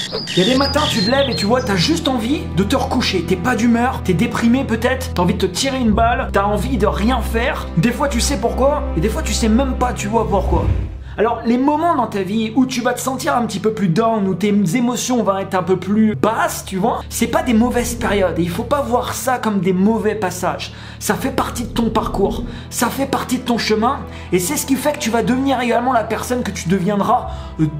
Il y a des matins, tu te lèves et tu vois, t'as juste envie de te recoucher. T'es pas d'humeur, t'es déprimé peut-être, t'as envie de te tirer une balle, t'as envie de rien faire. Des fois, tu sais pourquoi et des fois, tu sais même pas, tu vois pourquoi. Alors, les moments dans ta vie où tu vas te sentir un petit peu plus down, où tes émotions vont être un peu plus basses, tu vois, c'est pas des mauvaises périodes. Et il faut pas voir ça comme des mauvais passages. Ça fait partie de ton parcours, ça fait partie de ton chemin, et c'est ce qui fait que tu vas devenir également la personne que tu deviendras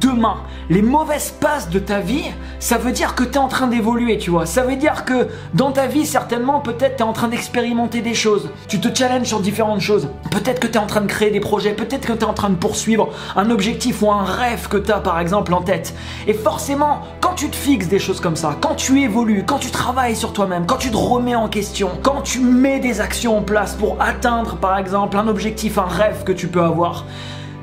demain. Les mauvaises passes de ta vie, ça veut dire que tu es en train d'évoluer, tu vois. Ça veut dire que dans ta vie, certainement, peut-être tu es en train d'expérimenter des choses. Tu te challenges sur différentes choses. Peut-être que tu es en train de créer des projets, peut-être que tu es en train de poursuivre un objectif ou un rêve que tu as par exemple en tête. Et forcément, quand tu te fixes des choses comme ça, quand tu évolues, quand tu travailles sur toi-même, quand tu te remets en question, quand tu mets des actions en place pour atteindre par exemple un objectif, un rêve que tu peux avoir,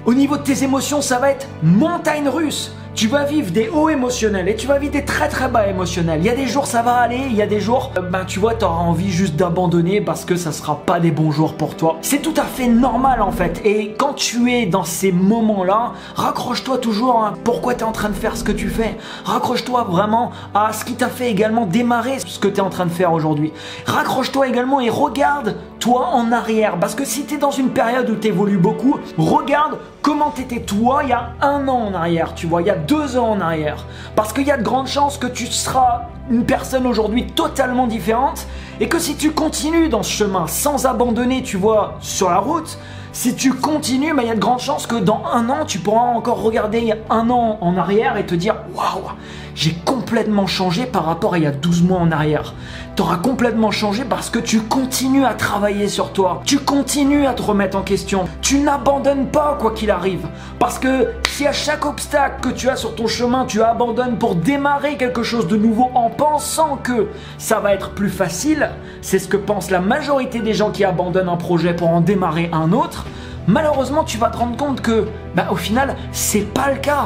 au niveau de tes émotions, ça va être montagne russe. Tu vas vivre des hauts émotionnels et tu vas vivre des très très bas émotionnels. Il y a des jours ça va aller, il y a des jours, tu vois, tu auras envie juste d'abandonner parce que ça sera pas des bons jours pour toi. C'est tout à fait normal en fait. Et quand tu es dans ces moments-là, raccroche-toi toujours à pourquoi tu es en train de faire ce que tu fais. Raccroche-toi vraiment à ce qui t'a fait également démarrer ce que tu es en train de faire aujourd'hui. Raccroche-toi également et regarde-toi en arrière. Parce que si tu es dans une période où tu évolues beaucoup, regarde comment t'étais toi il y a 1 an en arrière, tu vois, il y a 2 ans en arrière. Parce qu'il y a de grandes chances que tu seras une personne aujourd'hui totalement différente et que si tu continues dans ce chemin sans abandonner, tu vois, sur la route, si tu continues, il y a de grandes chances que dans 1 an, tu pourras encore regarder il y a 1 an en arrière et te dire « Waouh, j'ai complètement changé par rapport à il y a 12 mois en arrière. » Tu auras complètement changé parce que tu continues à travailler sur toi. Tu continues à te remettre en question. Tu n'abandonnes pas quoi qu'il arrive. Parce que si à chaque obstacle que tu as sur ton chemin, tu abandonnes pour démarrer quelque chose de nouveau en pensant que ça va être plus facile, c'est ce que pense la majorité des gens qui abandonnent un projet pour en démarrer un autre, malheureusement tu vas te rendre compte que au final c'est pas le cas.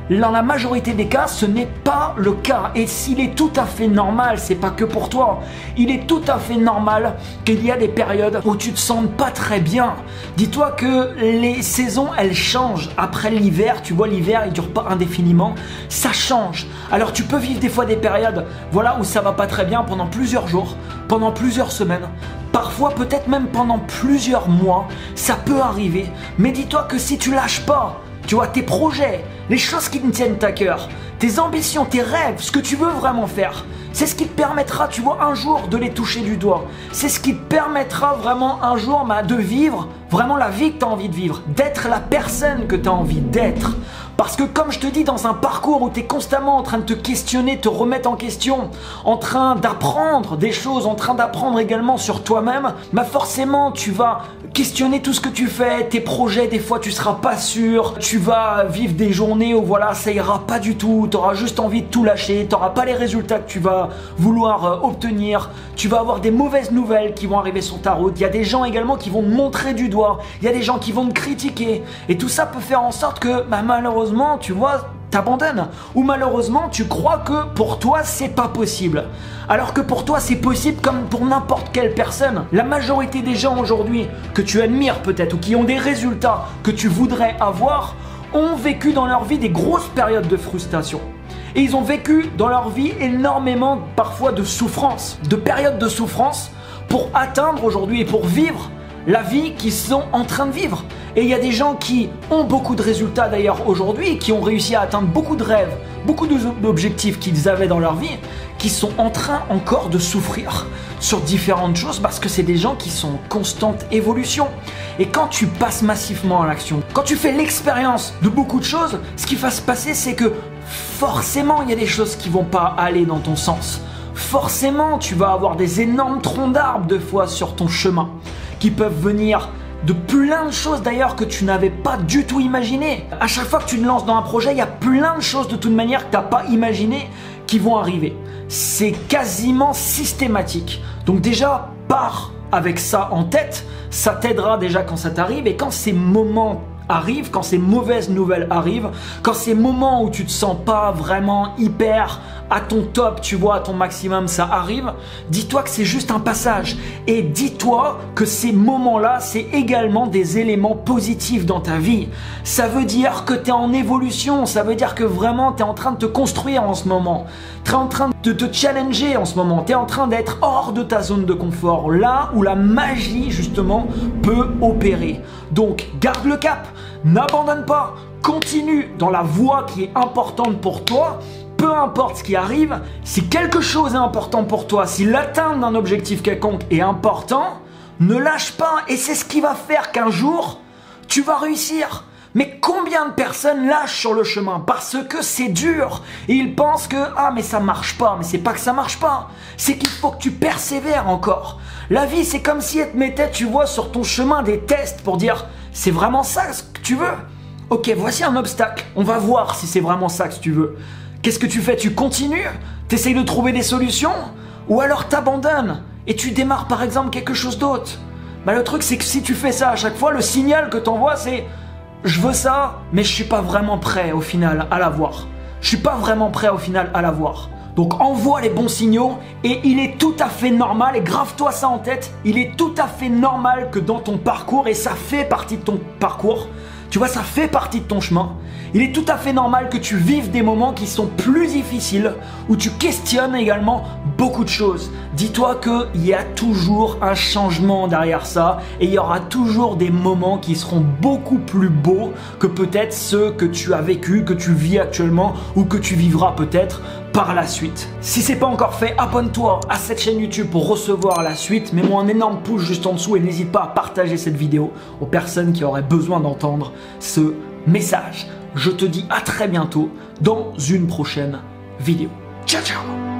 Dans la majorité des cas, ce n'est pas le cas. Et s'il est tout à fait normal, c'est pas que pour toi, il est tout à fait normal qu'il y a des périodes où tu te sens pas très bien. Dis-toi que les saisons, elles changent. Après l'hiver, tu vois, l'hiver, il dure pas indéfiniment. Ça change. Alors tu peux vivre des fois des périodes, voilà, où ça va pas très bien pendant plusieurs jours, pendant plusieurs semaines. Parfois, peut-être même pendant plusieurs mois, ça peut arriver. Mais dis-toi que si tu lâches pas, tu vois, tes projets, les choses qui te tiennent à cœur, tes ambitions, tes rêves, ce que tu veux vraiment faire, c'est ce qui te permettra, tu vois, un jour de les toucher du doigt. C'est ce qui te permettra vraiment un jour de vivre vraiment la vie que tu as envie de vivre, d'être la personne que tu as envie d'être. Parce que comme je te dis, dans un parcours où tu es constamment en train de te questionner, te remettre en question, en train d'apprendre des choses, en train d'apprendre également sur toi-même, forcément tu vas questionner tout ce que tu fais, tes projets, des fois tu seras pas sûr, tu vas vivre des journées où voilà, ça ira pas du tout, tu auras juste envie de tout lâcher, tu n'auras pas les résultats que tu vas vouloir obtenir, tu vas avoir des mauvaises nouvelles qui vont arriver sur ta route, il y a des gens également qui vont te montrer du doigt, il y a des gens qui vont te critiquer, et tout ça peut faire en sorte que malheureusement, tu vois, t'abandonnes, ou malheureusement tu crois que pour toi c'est pas possible, alors que pour toi c'est possible comme pour n'importe quelle personne. La majorité des gens aujourd'hui que tu admires peut-être ou qui ont des résultats que tu voudrais avoir ont vécu dans leur vie des grosses périodes de frustration. Et ils ont vécu dans leur vie énormément parfois de souffrance, de périodes de souffrance pour atteindre aujourd'hui et pour vivre la vie qu'ils sont en train de vivre. Et il y a des gens qui ont beaucoup de résultats d'ailleurs aujourd'hui, qui ont réussi à atteindre beaucoup de rêves, beaucoup d'objectifs qu'ils avaient dans leur vie, qui sont en train encore de souffrir sur différentes choses parce que c'est des gens qui sont en constante évolution. Et quand tu passes massivement à l'action, quand tu fais l'expérience de beaucoup de choses, ce qui va se passer, c'est que forcément il y a des choses qui vont pas aller dans ton sens. Forcément tu vas avoir des énormes troncs d'arbres de fois sur ton chemin qui peuvent venir de plein de choses d'ailleurs que tu n'avais pas du tout imaginé. À chaque fois que tu te lances dans un projet, il y a plein de choses de toute manière que tu n'as pas imaginé qui vont arriver. C'est quasiment systématique. Donc déjà, pars avec ça en tête, ça t'aidera déjà quand ça t'arrive, et quand ces moments arrivent, quand ces mauvaises nouvelles arrivent, quand ces moments où tu te sens pas vraiment hyper à ton top, tu vois, à ton maximum, ça arrive, dis-toi que c'est juste un passage. Et dis-toi que ces moments-là, c'est également des éléments positifs dans ta vie. Ça veut dire que tu es en évolution, ça veut dire que vraiment tu es en train de te construire en ce moment. Tu es en train de te challenger en ce moment. Tu es en train d'être hors de ta zone de confort, là où la magie, justement, peut opérer. Donc, garde le cap, n'abandonne pas, continue dans la voie qui est importante pour toi. Peu importe ce qui arrive, si quelque chose est important pour toi, si l'atteinte d'un objectif quelconque est important, ne lâche pas et c'est ce qui va faire qu'un jour, tu vas réussir. Mais combien de personnes lâchent sur le chemin parce que c'est dur et ils pensent que « Ah mais ça marche pas », mais c'est pas que ça marche pas, c'est qu'il faut que tu persévères encore. La vie c'est comme si elle te mettait, tu vois, sur ton chemin des tests pour dire « C'est vraiment ça ce que tu veux ? Ok, voici un obstacle, on va voir si c'est vraiment ça que tu veux. » Qu'est-ce que tu fais? Tu continues? T'essayes de trouver des solutions? Ou alors t'abandonnes et tu démarres par exemple quelque chose d'autre? Bah, le truc c'est que si tu fais ça à chaque fois, le signal que t'envoies c'est « Je veux ça, mais je suis pas vraiment prêt au final à l'avoir. Je suis pas vraiment prêt au final à l'avoir. » Donc envoie les bons signaux et il est tout à fait normal, et grave-toi ça en tête, il est tout à fait normal que dans ton parcours, et ça fait partie de ton parcours, tu vois, ça fait partie de ton chemin. Il est tout à fait normal que tu vives des moments qui sont plus difficiles, où tu questionnes également beaucoup de choses. Dis-toi qu'il y a toujours un changement derrière ça et il y aura toujours des moments qui seront beaucoup plus beaux que peut-être ceux que tu as vécu, que tu vis actuellement ou que tu vivras peut-être par la suite. Si c'est pas encore fait, abonne-toi à cette chaîne YouTube pour recevoir la suite. Mets-moi un énorme pouce juste en dessous et n'hésite pas à partager cette vidéo aux personnes qui auraient besoin d'entendre ce message. Je te dis à très bientôt dans une prochaine vidéo. Ciao, ciao!